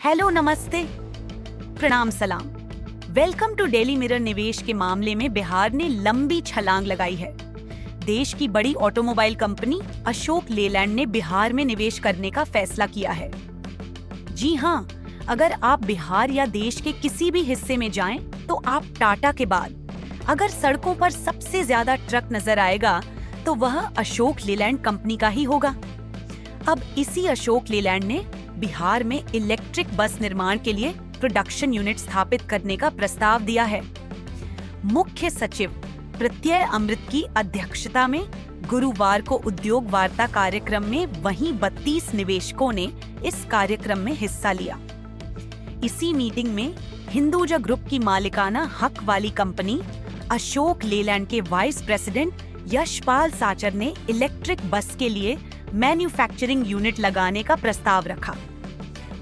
Hello, नमस्ते, प्रणाम, सलाम। Welcome to Daily Mirror. निवेश के मामले में बिहार ने लंबी छलांग लगाई है। देश की बड़ी ऑटोमोबाइल कंपनी अशोक लेलैंड ने बिहार में निवेश करने का फैसला किया है। जी हाँ, अगर आप बिहार या देश के किसी भी हिस्से में जाएं, तो आप टाटा के बाद अगर सड़कों पर सबसे ज्यादा ट्रक नजर आएगा तो वह अशोक लेलैंड कंपनी का ही होगा। अब इसी अशोक लेलैंड ने बिहार में इलेक्ट्रिक बस निर्माण के लिए प्रोडक्शन यूनिट स्थापित करने का प्रस्ताव दिया है। मुख्य सचिव प्रत्यय अमृत की अध्यक्षता में गुरुवार को उद्योग वार्ता कार्यक्रम में वहीं 32 निवेशकों ने इस कार्यक्रम में हिस्सा लिया। इसी मीटिंग में हिंदुजा ग्रुप की मालिकाना हक वाली कंपनी अशोक लेलैंड के वाइस प्रेसिडेंट यशपाल साचर ने इलेक्ट्रिक बस के लिए मैन्युफैक्चरिंग यूनिट लगाने का प्रस्ताव रखा।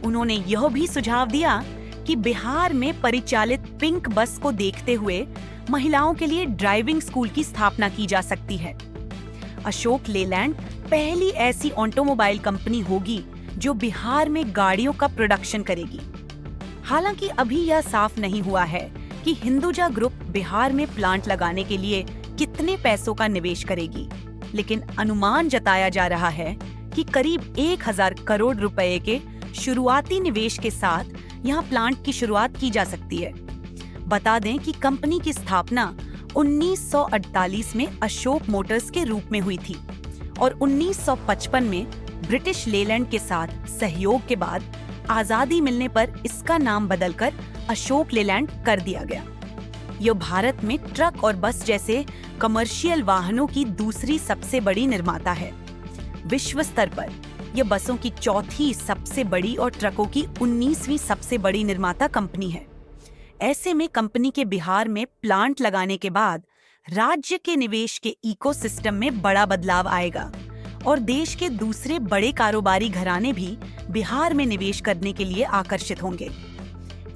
उन्होंने यह भी सुझाव दिया कि बिहार में परिचालित पिंक बस को देखते हुए महिलाओं के लिए ड्राइविंग स्कूल की स्थापना की जा सकती है। अशोक लेलैंड पहली ऐसी ऑटोमोबाइल कंपनी होगी जो बिहार में गाड़ियों का प्रोडक्शन करेगी। हालांकि अभी यह साफ नहीं हुआ है कि हिंदुजा ग्रुप बिहार में प्लांट लगाने के लिए कितने पैसों का निवेश करेगी, लेकिन अनुमान जताया जा रहा है कि करीब 1000 करोड़ रुपए के शुरुआती निवेश के साथ यहां प्लांट की शुरुआत की जा सकती है। बता दें कि कंपनी की स्थापना 1948 में अशोक मोटर्स के रूप में हुई थी और 1955 में ब्रिटिश लेलैंड के साथ सहयोग के बाद आजादी मिलने पर इसका नाम बदलकर अशोक लेलैंड कर दिया गया। यह भारत में ट्रक और बस जैसे कमर्शियल वाहनों की दूसरी सबसे बड़ी निर्माता है। विश्व स्तर पर यह बसों की चौथी सबसे बड़ी और ट्रकों की 19वीं सबसे बड़ी निर्माता कंपनी है। ऐसे में कंपनी के बिहार में प्लांट लगाने के बाद राज्य के निवेश के इकोसिस्टम में बड़ा बदलाव आएगा और देश के दूसरे बड़े कारोबारी घराने भी बिहार में निवेश करने के लिए आकर्षित होंगे।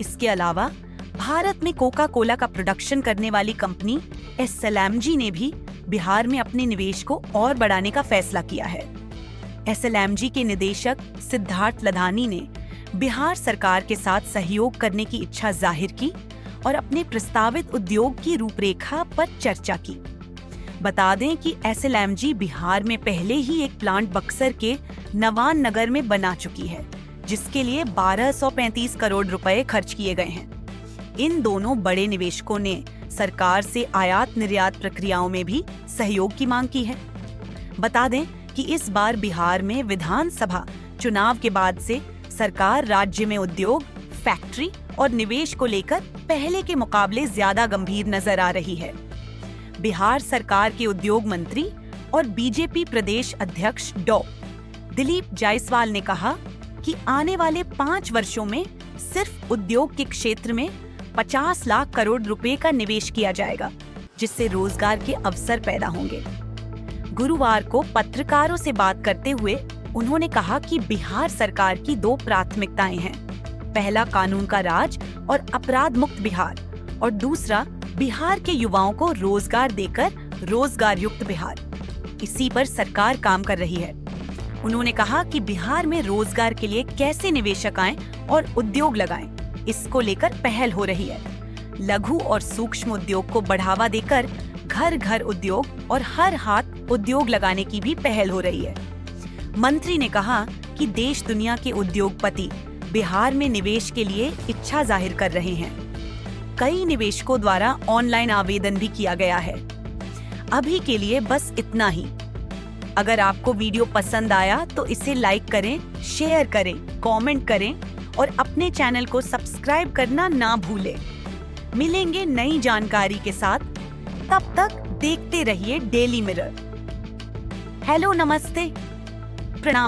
इसके अलावा भारत में कोका कोला का प्रोडक्शन करने वाली कंपनी एसएलएमजी ने भी बिहार में अपने निवेश को और बढ़ाने का फैसला किया है। एसएलएमजी के निदेशक सिद्धार्थ लधानी ने बिहार सरकार के साथ सहयोग करने की इच्छा जाहिर की और अपने प्रस्तावित उद्योग की रूपरेखा पर चर्चा की। बता दें कि एसएलएमजी बिहार में पहले ही एक प्लांट बक्सर के नवान नगर में बना चुकी है, जिसके लिए 1235 करोड़ रुपए खर्च किए गए हैं। इन दोनों बड़े निवेशकों ने सरकार से आयात निर्यात प्रक्रियाओं में भी सहयोग की मांग की है। बता दें कि इस बार बिहार में विधानसभा चुनाव के बाद से सरकार राज्य में उद्योग, फैक्ट्री और निवेश को लेकर पहले के मुकाबले ज्यादा गंभीर नजर आ रही है। बिहार सरकार के उद्योग मंत्री और बीजेपी प्रदेश अध्यक्ष डॉ. दिलीप जायसवाल ने कहा कि आने वाले 5 वर्षों में सिर्फ उद्योग के क्षेत्र में 50 लाख करोड़ रुपए का निवेश किया जाएगा, जिससे रोजगार के अवसर पैदा होंगे। गुरुवार को पत्रकारों से बात करते हुए उन्होंने कहा कि बिहार सरकार की 2 प्राथमिकताएं हैं। पहला कानून का राज और अपराध मुक्त बिहार और दूसरा बिहार के युवाओं को रोजगार देकर रोजगार युक्त बिहार। इसी पर सरकार काम कर रही है। उन्होंने कहा कि बिहार में रोजगार के लिए कैसे निवेशक आएं और उद्योग लगाएं, इसको लेकर पहल हो रही है। लघु और सूक्ष्म उद्योग को बढ़ावा देकर घर घर उद्योग और हर हाथ उद्योग लगाने की भी पहल हो रही है। मंत्री ने कहा कि देश दुनिया के उद्योगपति बिहार में निवेश के लिए इच्छा जाहिर कर रहे हैं। कई निवेशकों द्वारा ऑनलाइन आवेदन भी किया गया है। अभी के लिए बस इतना ही। अगर आपको वीडियो पसंद आया तो इसे लाइक करें, शेयर करें, कमेंट करें और अपने चैनल को सब्सक्राइब करना ना भूलें। मिलेंगे नई जानकारी के साथ, तब तक देखते रहिए डेली मिरर। हेलो, नमस्ते।